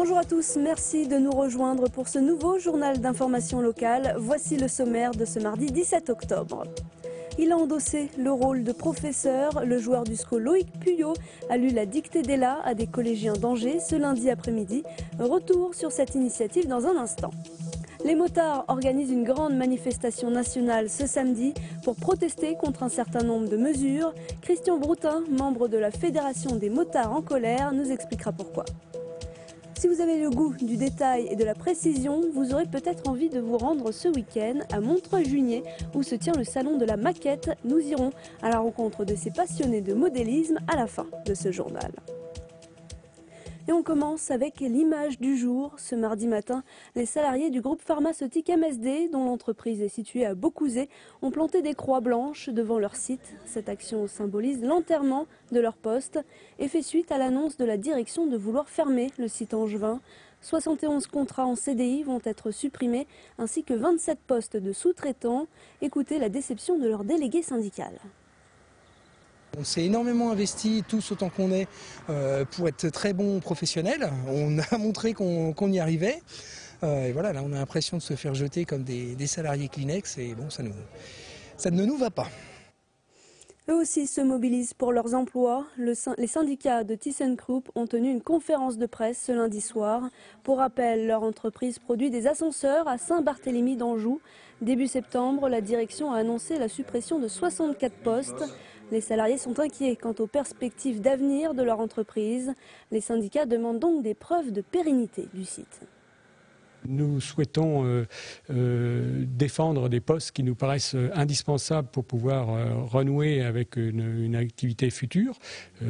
Bonjour à tous, merci de nous rejoindre pour ce nouveau journal d'information locale. Voici le sommaire de ce mardi 17 octobre. Il a endossé le rôle de professeur. Le joueur du SCO Loïc Puyot a lu la dictée d'Ella à des collégiens d'Angers ce lundi après-midi. Retour sur cette initiative dans un instant. Les motards organisent une grande manifestation nationale ce samedi pour protester contre un certain nombre de mesures. Christian Broutin, membre de la Fédération des motards en colère, nous expliquera pourquoi. Si vous avez le goût du détail et de la précision, vous aurez peut-être envie de vous rendre ce week-end à Montreuil-Juigné où se tient le salon de la maquette. Nous irons à la rencontre de ces passionnés de modélisme à la fin de ce journal. Et on commence avec l'image du jour. Ce mardi matin, les salariés du groupe pharmaceutique MSD, dont l'entreprise est située à Beaucouzé, ont planté des croix blanches devant leur site. Cette action symbolise l'enterrement de leur poste et fait suite à l'annonce de la direction de vouloir fermer le site angevin. 71 contrats en CDI vont être supprimés, ainsi que 27 postes de sous-traitants. Écoutez la déception de leur délégué syndical. On s'est énormément investi, tous autant qu'on est, pour être très bons professionnels. On a montré qu'on y arrivait. Et voilà, là on a l'impression de se faire jeter comme des salariés Kleenex et bon, ça ne nous va pas. Eux aussi se mobilisent pour leurs emplois. Les syndicats de ThyssenKrupp ont tenu une conférence de presse ce lundi soir. Pour rappel, leur entreprise produit des ascenseurs à Saint-Barthélemy d'Anjou. Début septembre, la direction a annoncé la suppression de 64 postes. Les salariés sont inquiets quant aux perspectives d'avenir de leur entreprise. Les syndicats demandent donc des preuves de pérennité du site. Nous souhaitons défendre des postes qui nous paraissent indispensables pour pouvoir renouer avec une activité future,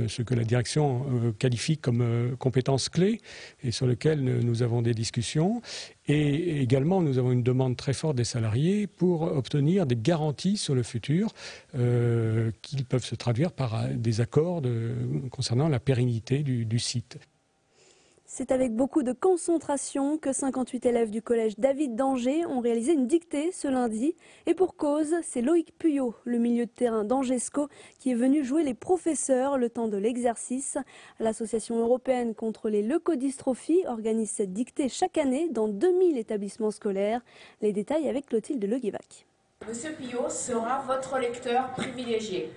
ce que la direction qualifie comme compétences clés et sur lequel nous avons des discussions. Et également, nous avons une demande très forte des salariés pour obtenir des garanties sur le futur qui peuvent se traduire par des accords concernant la pérennité du site. C'est avec beaucoup de concentration que 58 élèves du collège David d'Angers ont réalisé une dictée ce lundi. Et pour cause, c'est Loïc Puyot, le milieu de terrain d'Angesco, qui est venu jouer les professeurs le temps de l'exercice. L'association européenne contre les leucodystrophies organise cette dictée chaque année dans 2000 établissements scolaires. Les détails avec Clotilde Leguévac. Monsieur Puyot sera votre lecteur privilégié.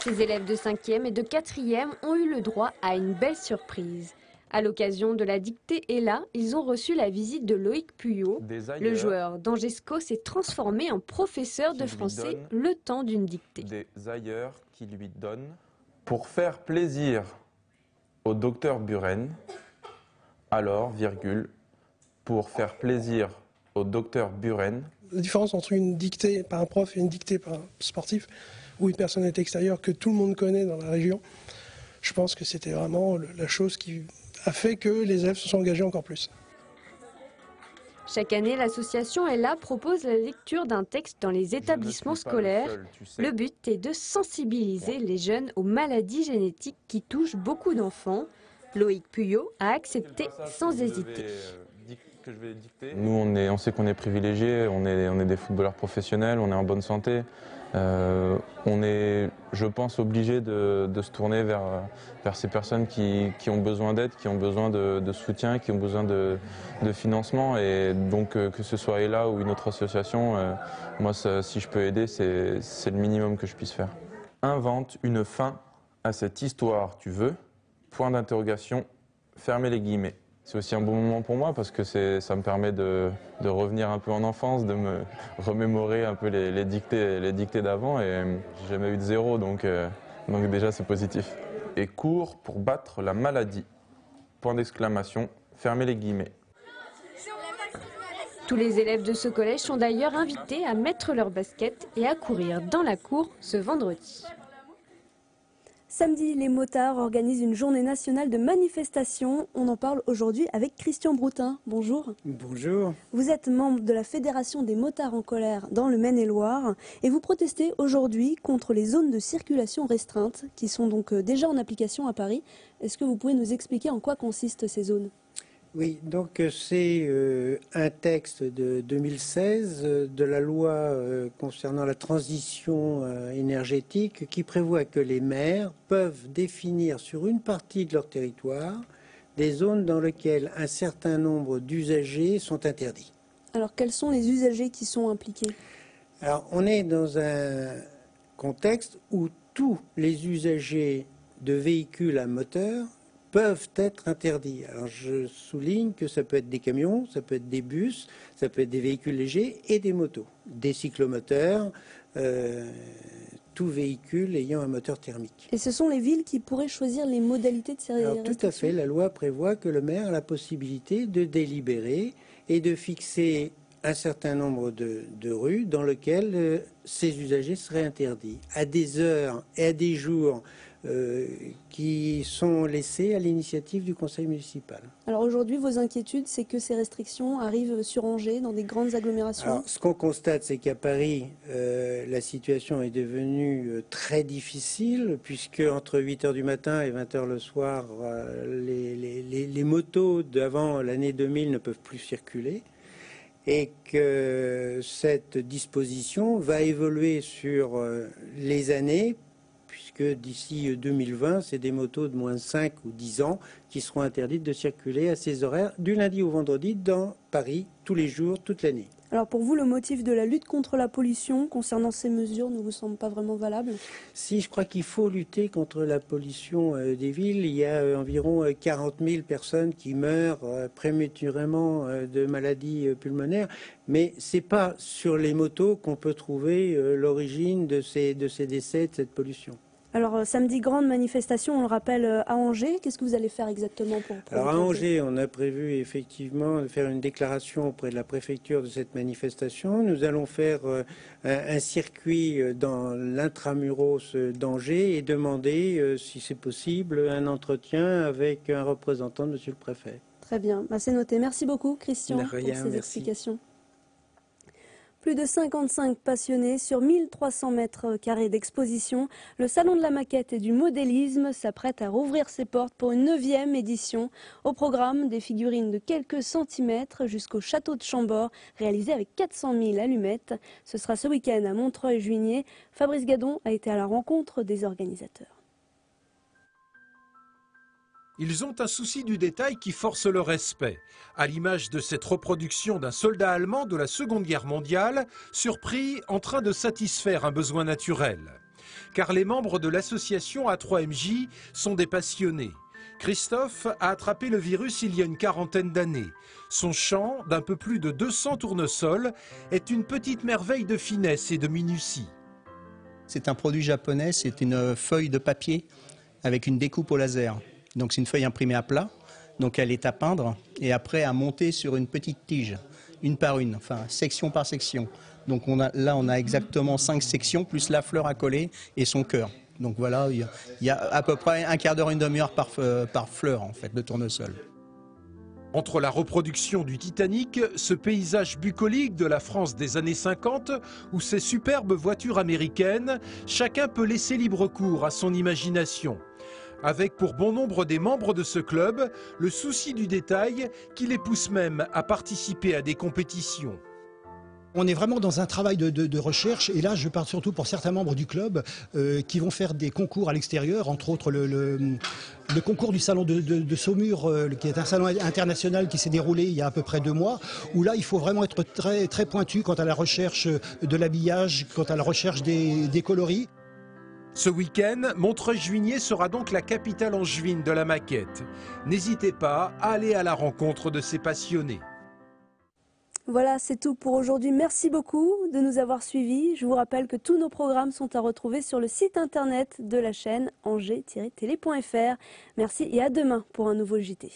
Ces élèves de 5e et de 4e ont eu le droit à une belle surprise. À l'occasion de la dictée Ella, ils ont reçu la visite de Loïc Puyot. Le joueur d'Angesco s'est transformé en professeur de français le temps d'une dictée. Des ailleurs qui lui donnent pour faire plaisir au docteur Buren, alors, virgule, pour faire plaisir au docteur Buren. La différence entre une dictée par un prof et une dictée par un sportif ou une personnalité extérieure que tout le monde connaît dans la région, je pense que c'était vraiment la chose qui a fait que les élèves se sont engagés encore plus. Chaque année, l'association Ella propose la lecture d'un texte dans les établissements scolaires. Le but est de sensibiliser les jeunes aux maladies génétiques qui touchent beaucoup d'enfants. Loïc Puyot a accepté sans hésiter. Nous, on sait qu'on est privilégiés, on est des footballeurs professionnels, on est en bonne santé. On est, je pense, obligé de se tourner vers ces personnes qui ont besoin d'aide, qui ont besoin de soutien, qui ont besoin de financement. Et donc, que ce soit Ella ou une autre association, moi, si je peux aider, c'est le minimum que je puisse faire. Invente une fin à cette histoire, tu veux ? Point d'interrogation, fermez les guillemets. C'est aussi un bon moment pour moi parce que ça me permet de revenir un peu en enfance, de me remémorer un peu les dictées d'avant. Et j'ai jamais eu de zéro, donc déjà c'est positif. Et cours pour battre la maladie. Point d'exclamation, fermez les guillemets. Tous les élèves de ce collège sont d'ailleurs invités à mettre leur basket et à courir dans la cour ce vendredi. Samedi, les motards organisent une journée nationale de manifestation. On en parle aujourd'hui avec Christian Broutin. Bonjour. Bonjour. Vous êtes membre de la Fédération des motards en colère dans le Maine-et-Loire et vous protestez aujourd'hui contre les zones de circulation restreintes qui sont donc déjà en application à Paris. Est-ce que vous pouvez nous expliquer en quoi consistent ces zones ? Oui, donc c'est un texte de 2016 de la loi concernant la transition énergétique qui prévoit que les maires peuvent définir sur une partie de leur territoire des zones dans lesquelles un certain nombre d'usagers sont interdits. Alors quels sont les usagers qui sont impliqués? Alors on est dans un contexte où tous les usagers de véhicules à moteur peuvent être interdits. Alors je souligne que ça peut être des camions, ça peut être des bus, ça peut être des véhicules légers et des motos, des cyclomoteurs, tout véhicule ayant un moteur thermique. Et ce sont les villes qui pourraient choisir les modalités de ces restrictions? Tout à fait, la loi prévoit que le maire a la possibilité de délibérer et de fixer un certain nombre de rues dans lesquelles ces usagers seraient interdits, à des heures et à des jours qui sont laissés à l'initiative du conseil municipal. Alors aujourd'hui, vos inquiétudes, c'est que ces restrictions arrivent sur Angers, dans des grandes agglomérations? Alors, ce qu'on constate, c'est qu'à Paris, la situation est devenue très difficile, puisque entre 8 h du matin et 20 h le soir, les motos d'avant l'année 2000 ne peuvent plus circuler, et que cette disposition va évoluer sur les années, puisque d'ici 2020, c'est des motos de moins de 5 ou 10 ans qui seront interdites de circuler à ces horaires du lundi au vendredi dans Paris, tous les jours, toute l'année. Alors pour vous, le motif de la lutte contre la pollution concernant ces mesures ne vous semble pas vraiment valable? Si, je crois qu'il faut lutter contre la pollution des villes. Il y a environ 40 000 personnes qui meurent prématurément de maladies pulmonaires, mais ce n'est pas sur les motos qu'on peut trouver l'origine de ces décès, de cette pollution. Alors samedi, grande manifestation, on le rappelle, à Angers. Qu'est-ce que vous allez faire exactement pour Alors à Angers, on a prévu effectivement de faire une déclaration auprès de la préfecture de cette manifestation. Nous allons faire un circuit dans l'intramuros d'Angers et demander, si c'est possible, un entretien avec un représentant de Monsieur le Préfet. Très bien, c'est noté. Merci beaucoup Christian pour ces explications. Plus de 55 passionnés sur 1300 mètres carrés d'exposition. Le Salon de la maquette et du modélisme s'apprête à rouvrir ses portes pour une 9e édition. Au programme, des figurines de quelques centimètres jusqu'au château de Chambord, réalisé avec 400 000 allumettes. Ce sera ce week-end à Montreuil-Juigné. Fabrice Gadon a été à la rencontre des organisateurs. Ils ont un souci du détail qui force le respect, à l'image de cette reproduction d'un soldat allemand de la Seconde Guerre mondiale, surpris en train de satisfaire un besoin naturel. Car les membres de l'association A3MJ sont des passionnés. Christophe a attrapé le virus il y a une quarantaine d'années. Son champ, d'un peu plus de 200 tournesols, est une petite merveille de finesse et de minutie. C'est un produit japonais, c'est une feuille de papier avec une découpe au laser. Donc c'est une feuille imprimée à plat, donc elle est à peindre et après à monter sur une petite tige, une par une, enfin section par section. Donc là on a exactement 5 sections plus la fleur à coller et son cœur. Donc voilà, il y a à peu près un quart d'heure, une demi-heure par fleur en fait de tournesol. Entre la reproduction du Titanic, ce paysage bucolique de la France des années 50 ou ces superbes voitures américaines, chacun peut laisser libre cours à son imagination. Avec pour bon nombre des membres de ce club, le souci du détail qui les pousse même à participer à des compétitions. On est vraiment dans un travail de recherche et là je parle surtout pour certains membres du club qui vont faire des concours à l'extérieur, entre autres le concours du salon de Saumur qui est un salon international qui s'est déroulé il y a à peu près 2 mois, où là il faut vraiment être très, très pointu quant à la recherche de l'habillage, quant à la recherche des coloris. Ce week-end, Montreuil-Juigné sera donc la capitale angevine de la maquette. N'hésitez pas à aller à la rencontre de ces passionnés. Voilà, c'est tout pour aujourd'hui. Merci beaucoup de nous avoir suivis. Je vous rappelle que tous nos programmes sont à retrouver sur le site internet de la chaîne angers-télé.fr. Merci et à demain pour un nouveau JT.